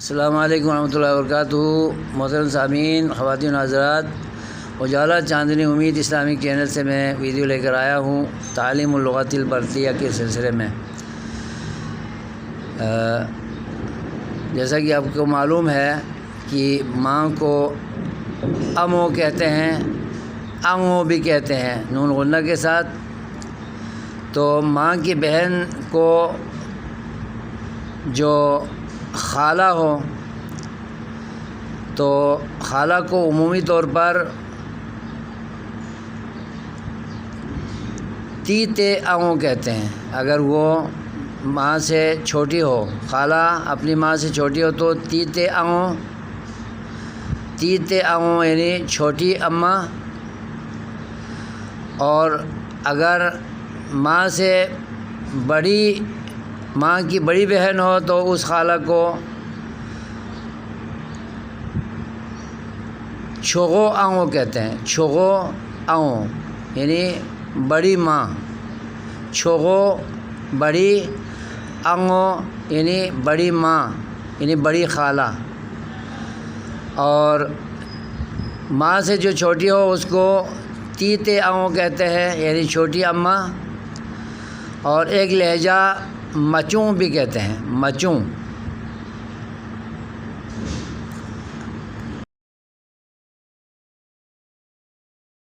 السلام علیکم ورحمۃ اللہ وبرکاتہ۔ محترم سامعین، خواتین و حضرات، اجالا چاندنی امید اسلامی چینل سے میں ویڈیو لے کر آیا ہوں تعلیم اللغت البرطیہ کے سلسلے میں۔ جیسا کہ آپ کو معلوم ہے کہ ماں کو امو کہتے ہیں، انگو بھی کہتے ہیں نون غنہ کے ساتھ۔ تو ماں کی بہن کو جو خالہ ہو تو خالہ کو عمومی طور پر تیتے انگو کہتے ہیں۔ اگر وہ ماں سے چھوٹی ہو، خالہ اپنی ماں سے چھوٹی ہو تو تیتے انگو یعنی چھوٹی اماں، اور اگر ماں سے ماں کی بڑی بہن ہو تو اس خالہ کو چھوغو انگو کہتے ہیں۔ چھوغو انگو یعنی بڑی ماں، چھوغو بڑی، انگو یعنی بڑی ماں یعنی بڑی خالہ۔ اور ماں سے جو چھوٹی ہو اس کو تیتے انگو کہتے ہیں یعنی چھوٹی اماں، اور ایک لہجہ مچوں بھی کہتے ہیں، مچوں